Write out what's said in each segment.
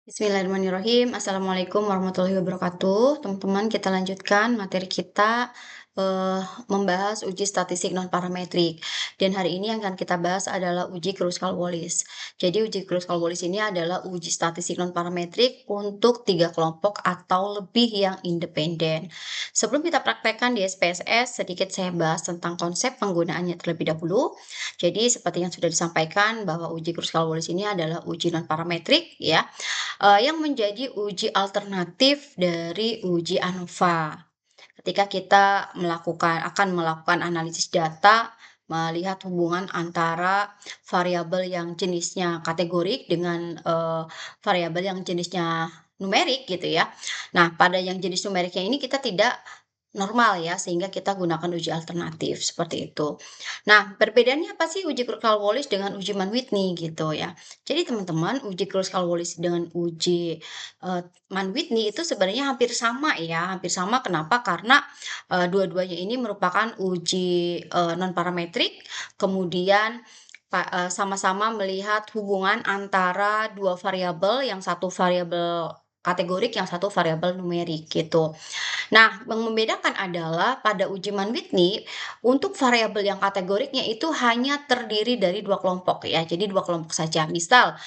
Bismillahirrahmanirrahim. Assalamualaikum warahmatullahi wabarakatuh. Teman-teman, kita lanjutkan materi kita membahas uji statistik non-parametrik. Dan hari ini yang akan kita bahas adalah uji Kruskal-Wallis. Jadi uji Kruskal-Wallis ini adalah uji statistik non-parametrik untuk 3 kelompok atau lebih yang independen. Sebelum kita praktekkan di SPSS, sedikit saya bahas tentang konsep penggunaannya terlebih dahulu. Jadi seperti yang sudah disampaikan bahwa uji Kruskal-Wallis ini adalah uji non-parametrik ya, yang menjadi uji alternatif dari uji ANOVA. Ketika kita akan melakukan analisis data, melihat hubungan antara variabel yang jenisnya kategorik dengan, variabel yang jenisnya numerik gitu ya. Nah, pada yang jenis numeriknya ini kita tidak normal ya, sehingga kita gunakan uji alternatif, seperti itu. Nah, perbedaannya apa sih uji Kruskal-Wallis dengan uji Mann-Whitney gitu ya. Jadi teman-teman, uji Kruskal-Wallis dengan uji, Mann-Whitney itu sebenarnya hampir sama ya, hampir sama kenapa? Karena, dua-duanya ini merupakan uji, non-parametrik, kemudian sama-sama melihat hubungan antara 2 variabel, yang satu variabel kategorik, yang satu variabel numerik gitu. Nah, yang membedakan adalah pada uji Mann-Whitney, untuk variabel yang kategoriknya itu hanya terdiri dari 2 kelompok ya, jadi 2 kelompok saja. Misal,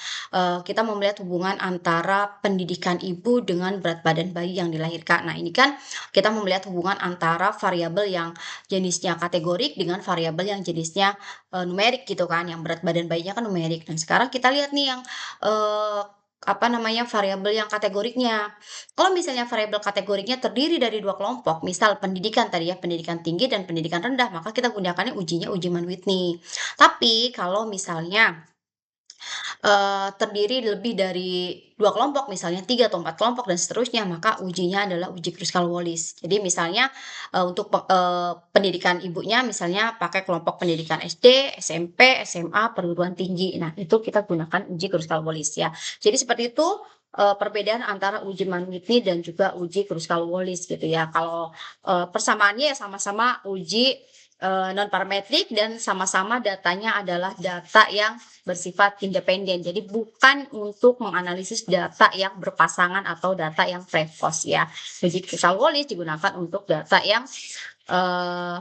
kita mau melihat hubungan antara pendidikan ibu dengan berat badan bayi yang dilahirkan. Nah, ini kan kita mau melihat hubungan antara variabel yang jenisnya kategorik dengan variabel yang jenisnya, numerik gitu kan, yang berat badan bayinya kan numerik. Nah, sekarang kita lihat nih yang, apa namanya, variabel yang kategoriknya. Kalau misalnya variabel kategoriknya terdiri dari 2 kelompok, misal pendidikan tadi ya, pendidikan tinggi dan pendidikan rendah, maka kita gunakannya ujinya uji Mann-Whitney. Tapi kalau misalnya terdiri lebih dari 2 kelompok, misalnya 3 atau 4 kelompok dan seterusnya, maka ujinya adalah uji Kruskal-Wallis. Jadi misalnya, untuk pendidikan ibunya misalnya pakai kelompok pendidikan SD, SMP, SMA, perguruan tinggi. Nah, itu kita gunakan uji Kruskal-Wallis ya. Jadi seperti itu, perbedaan antara uji Mann-Whitney dan juga uji Kruskal-Wallis gitu ya. Kalau, persamaannya ya sama-sama uji, non-parametrik dan sama-sama datanya adalah data yang bersifat independen. Jadi bukan untuk menganalisis data yang berpasangan atau data yang prevos ya. Uji Kruskal-Wallis digunakan untuk data yang eee,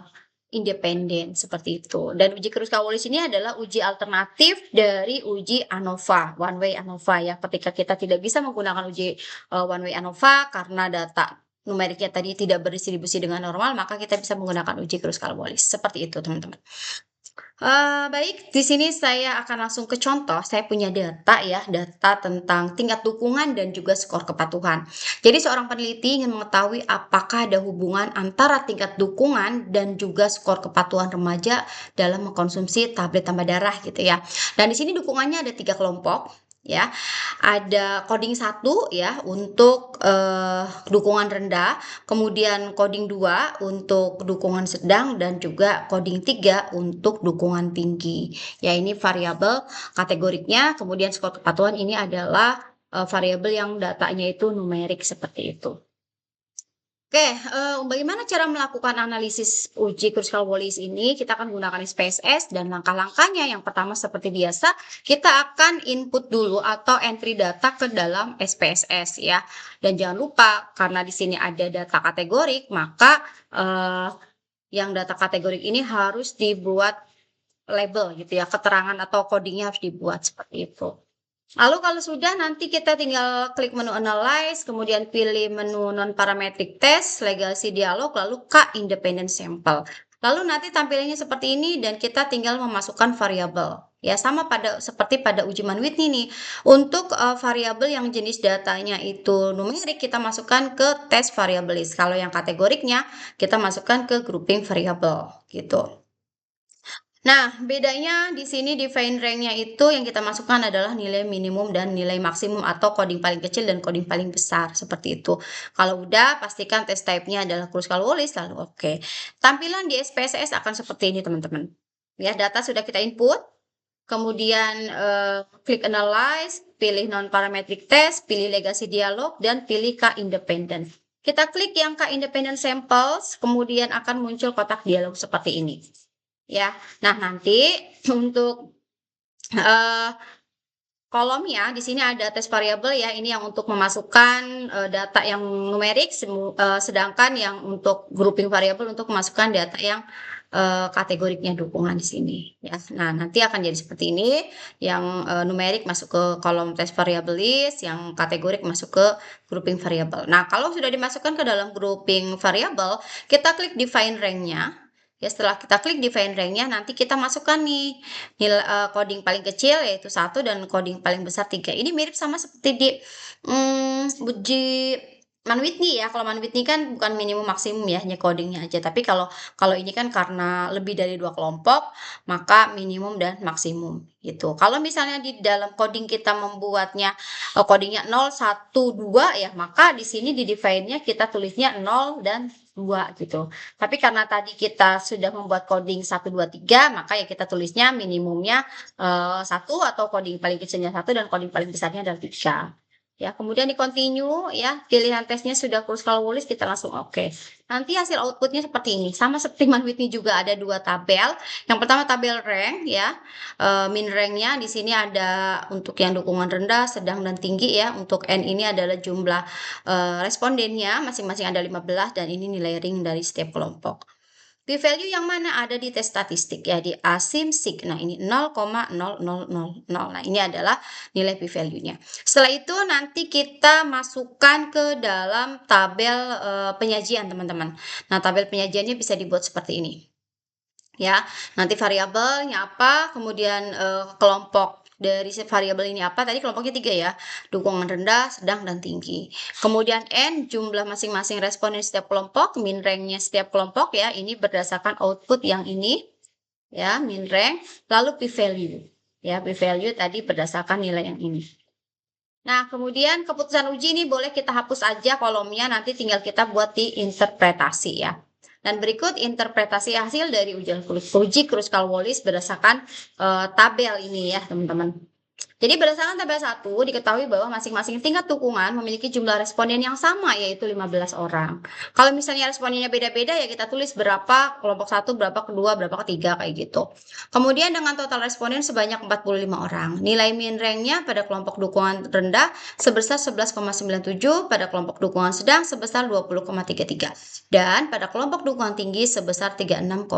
independen seperti itu. Dan uji Kruskal-Wallis ini adalah uji alternatif dari uji ANOVA, one way ANOVA ya. Ketika kita tidak bisa menggunakan uji, one way ANOVA karena data numeriknya tadi tidak berdistribusi dengan normal, maka kita bisa menggunakan uji Kruskal-Wallis. Seperti itu, teman-teman. Baik, di sini saya akan langsung ke contoh. Saya punya data ya, data tentang tingkat dukungan dan juga skor kepatuhan. Jadi seorang peneliti ingin mengetahui apakah ada hubungan antara tingkat dukungan dan juga skor kepatuhan remaja dalam mengkonsumsi tablet tambah darah gitu ya. Dan di sini dukungannya ada 3 kelompok ya. Ada coding 1 ya untuk dukungan rendah, kemudian coding 2 untuk dukungan sedang dan juga coding 3 untuk dukungan tinggi. Ya ini variabel kategoriknya, kemudian skor kepatuhan ini adalah, variabel yang datanya itu numerik seperti itu. Oke, bagaimana cara melakukan analisis uji Kruskal-Wallis ini? Kita akan gunakan SPSS dan langkah-langkahnya yang pertama seperti biasa, kita akan input dulu atau entry data ke dalam SPSS ya. Dan jangan lupa karena di sini ada data kategorik, maka, yang data kategorik ini harus dibuat label gitu ya, keterangan atau codingnya harus dibuat seperti itu. Lalu kalau sudah nanti kita tinggal klik menu analyze, kemudian pilih menu non-parametric test, legasi dialog, lalu K independent sample. Lalu nanti tampilannya seperti ini dan kita tinggal memasukkan variabel. Ya sama seperti pada uji Mann-Whitney nih. Untuk variabel yang jenis datanya itu numerik kita masukkan ke test variable list. Kalau yang kategoriknya kita masukkan ke grouping variable gitu. Nah, bedanya di sini define rank-nya itu yang kita masukkan adalah nilai minimum dan nilai maksimum atau coding paling kecil dan coding paling besar, seperti itu. Kalau udah, pastikan test type-nya adalah Kruskal-Wallis, lalu oke. Tampilan di SPSS akan seperti ini, teman-teman. Ya, data sudah kita input, kemudian klik analyze, pilih non-parametric test, pilih legacy dialog, dan pilih K independent. Kita klik yang K independent samples, kemudian akan muncul kotak dialog seperti ini. Ya, nah nanti untuk kolomnya di sini ada test variabel ya, ini yang untuk memasukkan, data yang numerik, sedangkan yang untuk grouping variabel untuk memasukkan data yang, kategoriknya dukungan di sini ya. Nah, nanti akan jadi seperti ini, yang, numerik masuk ke kolom test variable list, yang kategorik masuk ke grouping variabel. Nah, kalau sudah dimasukkan ke dalam grouping variabel, kita klik define rank-nya. Ya, setelah kita klik define rank-nya, nanti kita masukkan nih coding paling kecil yaitu 1 dan coding paling besar 3. Ini mirip sama seperti di uji Manwitney ya. Kalau Manwitney kan bukan minimum maksimum ya, hanya codingnya aja. Tapi kalau kalau ini kan karena lebih dari 2 kelompok, maka minimum dan maksimum gitu. Kalau misalnya di dalam coding kita membuatnya codingnya 0, 1, 2 ya, maka di sini di define-nya kita tulisnya 0 dan 2 gitu. Tapi karena tadi kita sudah membuat coding 1, 2, 3, maka ya kita tulisnya minimumnya 1 atau coding paling kecilnya 1 dan coding paling besarnya adalah 3. Ya, kemudian di continue ya, pilihan tesnya sudah Kruskal-Wallis, kita langsung oke. Nanti hasil outputnya seperti ini, sama seperti Manwitney juga ada 2 tabel. Yang pertama tabel rank ya, min ranknya di sini ada untuk yang dukungan rendah, sedang dan tinggi ya. Untuk N ini adalah jumlah respondennya, masing-masing ada 15 dan ini nilai ring dari setiap kelompok. P-value yang mana ada di tes statistik ya, di asim-sig. Nah, ini 0,0000. Nah, ini adalah nilai p-value-nya. Setelah itu nanti kita masukkan ke dalam tabel penyajian, teman-teman. Nah, tabel penyajiannya bisa dibuat seperti ini. Ya, nanti variabelnya apa, kemudian kelompok dari variabel ini apa, tadi kelompoknya 3 ya, dukungan rendah, sedang, dan tinggi. Kemudian N, jumlah masing-masing responden setiap kelompok, min rank-nya setiap kelompok ya, ini berdasarkan output yang ini, ya, min rank, lalu p-value. Ya, p-value tadi berdasarkan nilai yang ini. Nah, kemudian keputusan uji ini boleh kita hapus aja kolomnya, nanti tinggal kita buat di interpretasi ya. Dan berikut interpretasi hasil dari uji Kruskal-Wallis berdasarkan tabel ini ya, teman-teman. Jadi berdasarkan tabel 1 diketahui bahwa masing-masing tingkat dukungan memiliki jumlah responden yang sama yaitu 15 orang. Kalau misalnya respondennya beda-beda ya kita tulis berapa kelompok 1, berapa kedua, berapa ketiga kayak gitu. Kemudian dengan total responden sebanyak 45 orang. Nilai min rank-nya pada kelompok dukungan rendah sebesar 11,97, pada kelompok dukungan sedang sebesar 20,33 dan pada kelompok dukungan tinggi sebesar 36,70.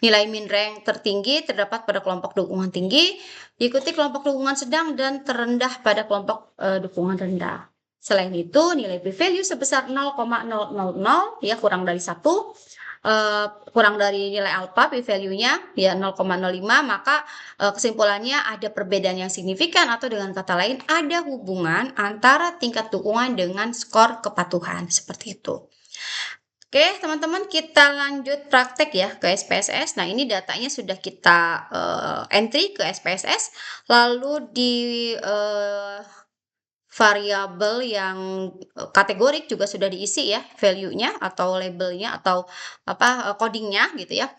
Nilai min rank tertinggi terdapat pada kelompok dukungan tinggi, diikuti kelompok dukungan sedang dan terendah pada kelompok dukungan rendah. Selain itu, nilai p-value sebesar 0,000 ya, kurang dari 1, kurang dari nilai alpha p-value-nya ya 0,05, maka kesimpulannya ada perbedaan yang signifikan atau dengan kata lain ada hubungan antara tingkat dukungan dengan skor kepatuhan, seperti itu. Oke, teman-teman, kita lanjut praktek ya ke SPSS. Nah, ini datanya sudah kita entry ke SPSS, lalu di variabel yang kategorik juga sudah diisi ya, value-nya atau labelnya atau apa codingnya gitu ya.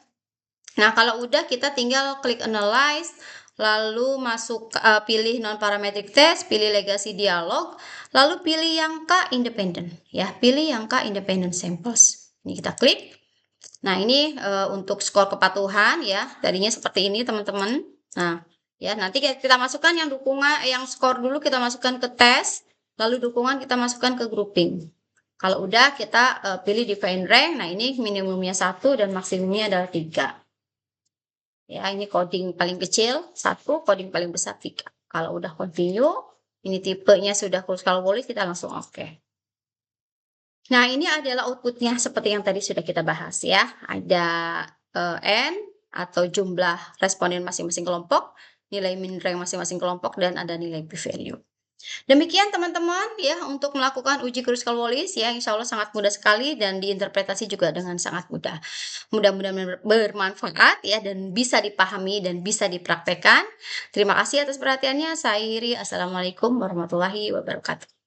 Nah, kalau udah kita tinggal klik analyze, lalu masuk pilih non-parametric test, pilih legacy dialog, lalu pilih yang K independent ya, pilih yang K independent samples. Ini kita klik. Nah, ini untuk skor kepatuhan ya, tadinya seperti ini teman-teman. Nah, ya nanti kita masukkan yang dukungan, yang skor dulu kita masukkan ke tes, lalu dukungan kita masukkan ke grouping. Kalau udah kita pilih define rank, nah ini minimumnya 1 dan maksimumnya adalah 3. Ya, ini coding paling kecil 1, coding paling besar 3. Kalau udah continue, ini tipenya sudah Kruskal-Wallis, kita langsung oke. Nah, ini adalah outputnya seperti yang tadi sudah kita bahas ya. Ada N atau jumlah responden masing-masing kelompok, nilai min rank masing-masing kelompok, dan ada nilai p-value. Demikian teman-teman ya untuk melakukan uji Kruskal-Wallis ya, insya Allah sangat mudah sekali dan diinterpretasi juga dengan sangat mudah. Mudah-mudahan bermanfaat ya dan bisa dipahami dan bisa dipraktekkan. Terima kasih atas perhatiannya. Saya Iri. Assalamualaikum warahmatullahi wabarakatuh.